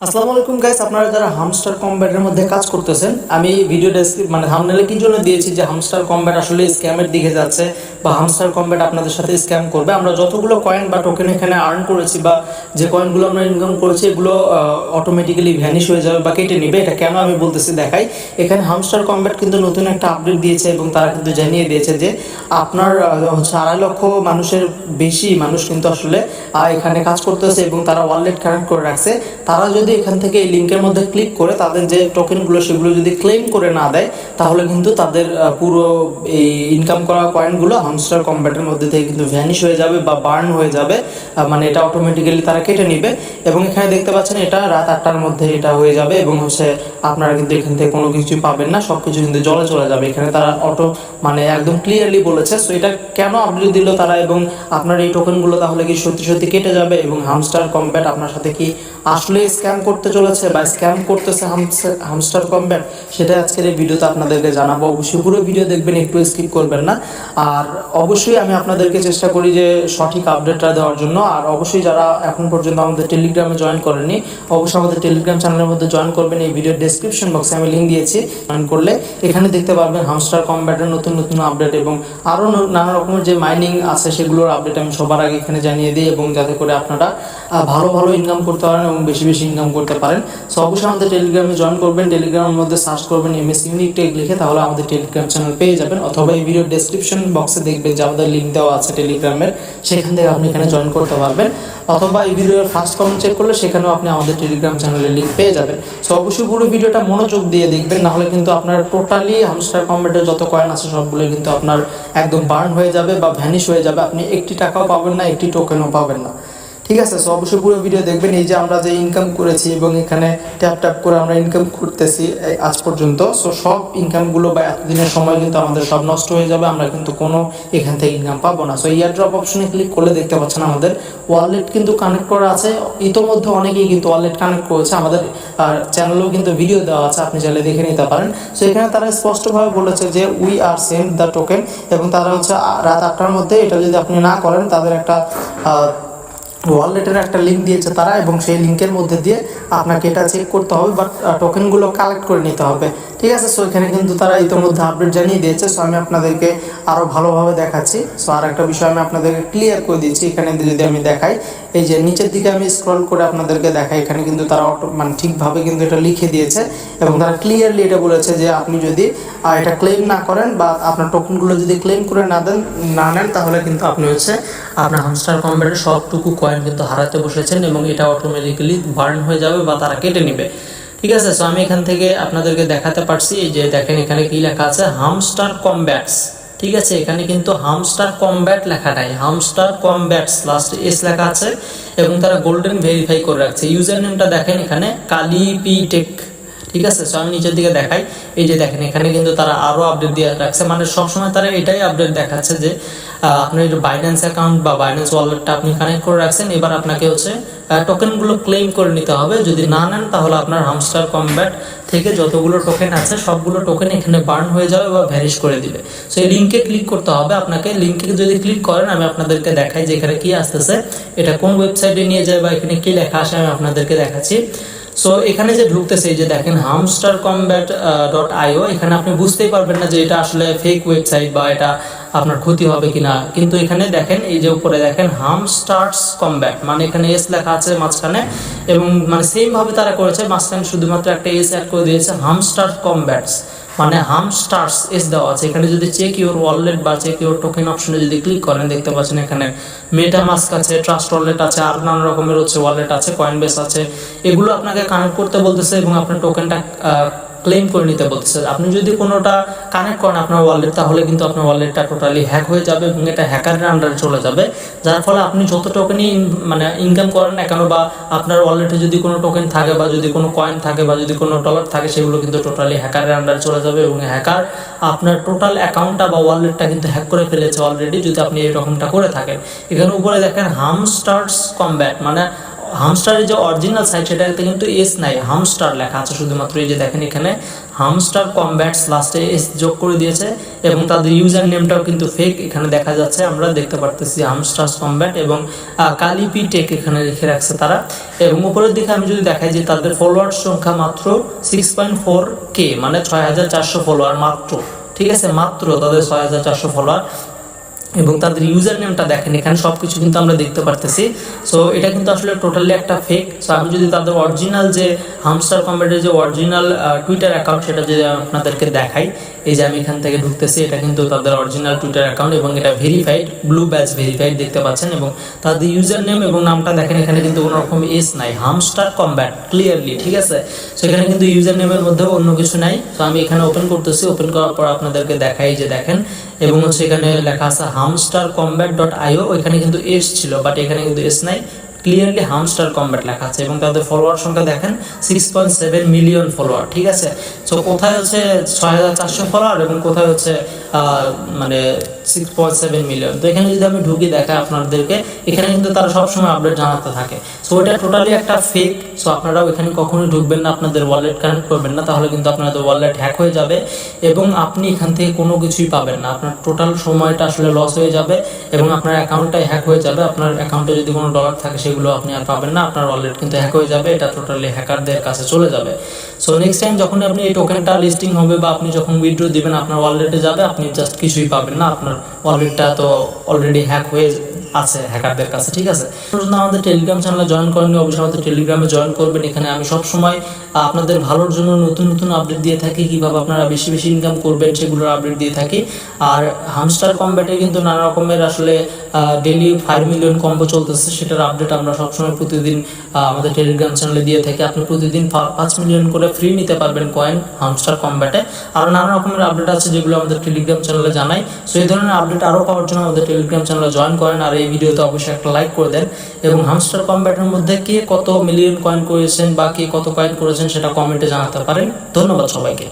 আসসালামু আলাইকুম গাইস, আপনারা যারা হামস্টার কম্ব্যাটের মধ্যে কাজ করতেছেন, আমি ভিডিও মানে থাম্বনেলে কি জন্য দিয়েছি যে হামস্টার কম্ব্যাট আসলে স্ক্যামের দিকে যাচ্ছে বা হামস্টার কম্ব্যাট আপনাদের সাথে স্ক্যাম করবে। আমরা যতগুলো কয়েন বা টোকেন এখানে আর্ন করেছি বা যে কয়েনগুলো আমরা ইনকাম করেছি এগুলো অটোমেটিক্যালি ভ্যানিশ হয়ে যাবে বা কেটে নেবে। এটা কেন আমি বলতেছি দেখাই। এখানে হামস্টার কম্ব্যাট কিন্তু নতুন একটা আপডেট দিয়েছে এবং তারা কিন্তু জানিয়ে দিয়েছে যে আপনার হচ্ছে 2.5 লক্ষ মানুষের বেশি মানুষ কিন্তু আসলে এখানে কাজ করতেছে এবং তারা ওয়ালেট কানেক্ট করে রাখছে। তারা যদি এখান থেকে এই লিঙ্কের মধ্যে ক্লিক করে তাদের যে টোকেনগুলো সেগুলো যদি ক্লেম করে না দেয়, তাহলে কিন্তু তাদের পুরো এই ইনকাম করা কয়েনগুলো হামস্টার কম্ব্যাটের মধ্যে থেকে কিন্তু ভ্যানিশ হয়ে যাবে বা বার্ন হয়ে যাবে। মানে এটা অটোমেটিক্যালি তারা কেটে নেবে। এবং এখানে দেখতে পাচ্ছেন এটা রাত 8টার মধ্যে এটা হয়ে যাবে এবং হচ্ছে আপনারা কিন্তু এখান থেকে কোনো কিছু পাবেন না, সব কিছু কিন্তু জলে চলে যাবে। এখানে তারা মানে একদম ক্লিয়ারলি বলেছে। সো এটা কেন আপডেট দিল তারা, এবং আপনার এই টোকেনগুলো তাহলে কি সত্যি সত্যি কেটে যাবে এবং হামস্টার কম্ব্যাট আপনার সাথে কি আসলে স্ক্যাম করতে চলেছে বা স্ক্যাম করতেছে হামস্টার কম্ব্যাট, সেটা আজকের এই ভিডিওতে আপনাদেরকে জানাবো। অবশ্যই পুরো ভিডিও দেখবেন, একটু স্কিপ করবেন না। আর অবশ্যই আমি আপনাদেরকে চেষ্টা করি যে সঠিক আপডেটটা দেওয়ার জন্য। আর অবশ্যই যারা এখন পর্যন্ত আমাদের টেলিগ্রামে জয়েন করেননি, অবশ্যই আমাদের টেলিগ্রাম চ্যানেলের মধ্যে জয়েন করবেন। এই ভিডিওর ডেসক্রিপশন বক্সে আমি লিঙ্ক দিয়েছি, জয়েন করলে এখানে দেখতে পারবেন হামস্টার কম্ব্যাটের নতুন নতুন আপডেট এবং আরও নানা রকমের যে মাইনিং আছে সেগুলোর আপডেট আমি সবার আগে এখানে জানিয়ে দিই, এবং যাতে করে আপনারা ভালো ভালো ইনকাম করতে পারেন এবং বেশি বেশি ইনকাম করতে পারেন। সো অবশ্যই আমাদের টেলিগ্রামে জয়েন করবেন। টেলিগ্রামের মধ্যে সার্চ করবেন MS ইউনিক টেক লিখে, তাহলে আমাদের টেলিগ্রাম চ্যানেল পেয়ে যাবেন। অথবা এই ভিডিওর ডেসক্রিপশন বক্সে দেখবেন যে আমাদের লিঙ্ক দেওয়া আছে টেলিগ্রামের, সেখান থেকে আপনি এখানে জয়েন করতে পারবেন। অথবা এই ভিডিওর ফার্স্ট কমেন্ট চেক করলে সেখানেও আপনি আমাদের টেলিগ্রাম চ্যানেলের লিঙ্ক পেয়ে যাবেন। সো অবশ্যই পুরো ভিডিওটা মনোযোগ দিয়ে দেখবেন, নাহলে কিন্তু আপনার টোটালি হামস্টার কম্ব্যাটের যত কয়েন আছে সবগুলো কিন্তু আপনার একদম বার্ন হয়ে যাবে বা ভ্যানিশ হয়ে যাবে। আপনি একটি টাকাও পাবেন না, একটি টোকেনও পাবেন না। ঠিক আছে। সো অবশ্যই পুরো ভিডিও দেখবেন। এই যে আমরা যে ইনকাম করেছি এবং এখানে ট্যাপ ট্যাপ করে আমরা ইনকাম করতেছি আজ পর্যন্ত, সো সব ইনকামগুলো বা এতদিনের সময় কিন্তু আমাদের সব নষ্ট হয়ে যাবে। আমরা কিন্তু কোনো এখান থেকে ইনকাম পাবো না। সো এয়ার ড্রপ অপশনে ক্লিক করলে দেখতে পাচ্ছেন আমাদের ওয়ালেট কিন্তু কানেক্ট করা আছে। ইতোমধ্যে অনেকেই কিন্তু ওয়ালেট কানেক্ট করেছে, আমাদের চ্যানেলেও কিন্তু ভিডিও দেওয়া আছে, আপনি চাইলে দেখে নিতে পারেন। সো এখানে তারা স্পষ্টভাবে বলেছে যে we are send the token, এবং তারা হচ্ছে রাত 8টার মধ্যে এটা যদি আপনি না করেন, তাদের একটা ওয়ালেটের একটা লিঙ্ক দিয়েছে তারা, এবং সেই লিঙ্কের মধ্যে দিয়ে আপনাকে এটা চেক করতে হবে, বাট টোকেনগুলো কালেক্ট করে নিতে হবে। ঠিক আছে। সো এখানে কিন্তু তারা ইতিমধ্যে আপডেট জানিয়ে দিয়েছে। সো আমি আপনাদেরকে আরও ভালোভাবে দেখাচ্ছি। সো আর একটা বিষয় আমি আপনাদেরকে ক্লিয়ার করে দিচ্ছি। এখানে যদি আমি দেখাই, এই যে নিচের দিকে আমি স্ক্রল করে আপনাদেরকে দেখাই, এখানে কিন্তু তারা মানে ঠিকভাবে কিন্তু এটা লিখে দিয়েছে এবং তারা ক্লিয়ারলি এটা বলেছে যে আপনি যদি এটা ক্লেম না করেন বা আপনার টোকেনগুলো যদি ক্লেম করে না নেন, তাহলে কিন্তু আপনি হচ্ছে আপনার হামস্টার কম্ব্যাটের সবটুকু কয়েন কিন্তু হারাতে বসেছেন এবং এটা অটোমেটিক্যালি বার্ন হয়ে যাবে বা তারা কেটে নেবে। ঠিক আছে। সো আমি এখান থেকে আপনাদেরকে দেখাতে পারছি। এই যে দেখেন এখানে কি লেখা আছে, হামস্টার কম্ব্যাটস। ঠিক আছে। এখানে কিন্তু হামস্টার কম্ব্যাট লেখা নাই, হামস্টার কম্ব্যাটস লাস্ট এস লেখা আছে এবং তারা গোল্ডেন ভেরিফাই করে রাখছে। ইউজার নেমটা দেখেন এখানে কালি পি টেক। ঠিক আছে। সো আমি নিচের দিকে দেখাই, এই যে দেখেন এখানে কিন্তু তারা আরও আপডেট দিয়ে রাখছে। মানে সবসময় তারা এটাই আপডেট দেখাচ্ছে যে আপনার বাইন্যান্স অ্যাকাউন্ট বা বাইন্যান্স ওয়ালেটটা আপনি কানেক্ট করে রাখছেন, এবার আপনাকে হচ্ছে টোকেনগুলো ক্লেম করে নিতে হবে। যদি না নেন, তাহলে আপনার হামস্টার কম্ব্যাট থেকে যতগুলো টোকেন আছে সবগুলো টোকেন এখানে বার্ন হয়ে যাবে বা ভ্যানিশ করে দিবে। সো এই লিঙ্কে ক্লিক করতে হবে আপনাকে। লিঙ্কে যদি ক্লিক করেন, আমি আপনাদেরকে দেখাই যে এখানে কি আসতেছে, এটা কোন ওয়েবসাইটে নিয়ে যায় বা এখানে কি লেখা আসে আমি আপনাদেরকে দেখাচ্ছি। সো এখানে যে ঢুকতেছে, এই যে দেখেন hamstercombat.io, এখানে আপনি বুঝতেই পারবেন না যে এটা আসলে ফেক ওয়েবসাইট বা এটা আপনার ক্ষতি হবে কিনা। কিন্তু এখানে দেখেন, এই যে উপরে দেখেন হামস্টার্স কম্ব্যাট, মানে এখানে এস লেখা আছে মাঝখানে, এবং মানে সেম ভাবে তারা করেছে, মাঝখানে শুধুমাত্র একটা এস অ্যাড করে দিয়েছে, হামস্টার কম্ব্যাটস মানে হামস্টার্স এস দেওয়া আছে। এখানে যদি চেক ইউর ওয়ালেট বা চেক ইউর টোকেন অপশনে যদি ক্লিক করেন, দেখতে পাচ্ছেন এখানে মেটামাস্ক আছে, ট্রাস্ট ওয়ালেট আছে, আর নানা রকমের হচ্ছে ওয়ালেট আছে, কয়েনবেস আছে। এগুলো আপনাকে কানেক্ট করতে বলতেছে এবং আপনার টোকেনটা ক্লেম করে নিতে বলতেছে। আপনি যদি কোনোটা কানেক্ট করেন আপনার ওয়ালেট, তাহলে কিন্তু আপনার ওয়ালেটটা টোটালি হ্যাক হয়ে যাবে এবং এটা হ্যাকারের আন্ডারে চলে যাবে, যার ফলে আপনি যত টোকেনই মানে ইনকাম করেন না কেন, বা আপনার ওয়ালেটে যদি কোনো টোকেন থাকে বা যদি কোনো কয়েন থাকে বা যদি কোনো ডলার থাকে, সেগুলো কিন্তু টোটালি হ্যাকারের আন্ডারে চলে যাবে এবং হ্যাকার আপনার টোটাল অ্যাকাউন্টটা বা ওয়ালেটটা কিন্তু হ্যাক করে ফেলেছে অলরেডি, যদি আপনি এরকমটা করে থাকেন। এখানে উপরে দেখেন হামস্টার্স কম্ব্যাট, মানে হামস্টারের যে অরিজিনাল সাইট সেটাতে কিন্তু এস নাই, হামস্টার লেখা আছে শুধুমাত্র। এই যে দেখেন এখানে হামস্টার কমব্যাটস লাস্টে এস যোগ করে দিয়েছে এবং তাদের ইউজার নেমটাও কিন্তু ফেক এখানে দেখা যাচ্ছে, আমরা দেখতে পারতেছি হামস্টার কমব্যাট এবং কালিপি টেক এখানে লিখে রাখছে তারা। এবং উপরের দিকে আমি যদি দেখাই যে তাদের ফলোয়ার সংখ্যা মাত্র 6.4K, মানে 6400 ফলোয়ার মাত্র, ঠিক আছে, মাত্র তাদের 6400 ফলোয়ার। এবং তাদের ইউজার নেমটা দেখেন এখানে সব কিছু কিন্তু আমরা দেখতে পারতেছি। সো এটা কিন্তু আসলে টোটালি একটা ফেক। সো আমি যদি তাদের অরিজিনাল যে হামস্টার কমব্যাটের যে অরিজিনাল টুইটার অ্যাকাউন্ট সেটা যদি আপনাদেরকে দেখাই, এই যে আমি এখান থেকে ঢুকতেছি, এটা কিন্তু তাদের অরিজিনাল টুইটার অ্যাকাউন্ট এবং এটা ভেরিফাইড, ব্লু ব্যাচ ভেরিফাইড দেখতে পাচ্ছেন। এবং তাদের ইউজার নেম এবং নামটা দেখেন এখানে কিন্তু কোনো রকম এস নাই, হামস্টার কমব্যাট ক্লিয়ারলি, ঠিক আছে। সো এখানে কিন্তু ইউজার নেমের মধ্যেও অন্য কিছু নাই। তো আমি এখানে ওপেন করতেছি, ওপেন করার পর আপনাদেরকে দেখাই যে দেখেন, এবং হচ্ছে এখানে লেখা আছে hamstercombat.io, ওইখানে কিন্তু এস ছিল বাট এখানে কিন্তু এস নাই, ক্লিয়ারলি হামস্টার কমব্যাট লেখা আছে। এবং তাদের ফলোয়ার সংখ্যা দেখেন 6.7 মিলিয়ন ফলোয়ার, ঠিক আছে। সো কোথায় হচ্ছে 6400 ফলোয়ার এবং কোথায় হচ্ছে মানে 6.7 মিলিয়ন। তো এখানে যদি আমি ঢুকি দেখাই আপনাদেরকে, এখানে কিন্তু তারা সবসময় আপডেট জানাতে থাকে। সো এটা টোটালি একটা ফেক। সো আপনারাও এখানে কখনোই ঢুকবেন না, আপনাদের ওয়ালেট কানেক্ট করবেন না, তাহলে কিন্তু আপনাদের ওয়ালেট হ্যাক হয়ে যাবে এবং আপনি এখান থেকে কোনো কিছুই পাবেন না। আপনার টোটাল সময়টা আসলে লস হয়ে যাবে এবং আপনার অ্যাকাউন্টটাই হ্যাক হয়ে যাবে। আপনার অ্যাকাউন্টে যদি কোনো ডলার থাকে সেগুলো আপনি আর পাবেন না, আপনার ওয়ালেট কিন্তু হ্যাক হয়ে যাবে, এটা টোটালি হ্যাকারদের কাছে চলে যাবে। সো নেক্সট টাইম যখন আপনি এই টোকেনটা লিস্টিং হবে বা আপনি যখন উইথড্র দিবেন আপনার ওয়ালেটে যাবে, আপনি জাস্ট কিছুই পাবেন না, আপনার ওয়ালেটটা তো অলরেডি হ্যাক হয়ে আছে হ্যাকারদের কাছে, ঠিক আছে। আমাদের টেলিগ্রাম চ্যানেলে জয়েন করেন, অবশ্যই আমাদের টেলিগ্রামে জয়েন করবেন। এখানে আমি সব সময় আপনাদের ভালোর জন্য নতুন নতুন আপডেট দিয়ে থাকি, কিভাবে আপনারা বেশি বেশি ইনকাম করবেন সেগুলোর আপডেট দিয়ে থাকি। আর হামস্টার কমব্যাটে কিন্তু নানা রকমের আসলে ডেইলি 5 মিলিয়ন কম্বো চলতেছে, সেটার আপডেট আমরা সবসময় প্রতিদিন আমাদের টেলিগ্রাম চ্যানেলে দিয়ে থাকি। আপনি প্রতিদিন 5 মিলিয়ন করে ফ্রি নিতে পারবেন কয়েন হামস্টার কমব্যাটে। আর নানা রকমের আপডেট আছে যেগুলো আমাদের টেলিগ্রাম চ্যানেলে জানাই। সো এই ধরনের আপডেট আরও পাওয়ার জন্য আমাদের টেলিগ্রাম চ্যানেলে জয়েন করেন। আর এই ভিডিওতে অবশ্যই একটা লাইক করে দেন এবং হামস্টার কমব্যাটের মধ্যে কে কত মিলিয়ন কয়েন করেছেন বা কে কত কয়েন করেছেন সেটা কমেন্টে জানাতে পারেন। ধন্যবাদ সবাইকে।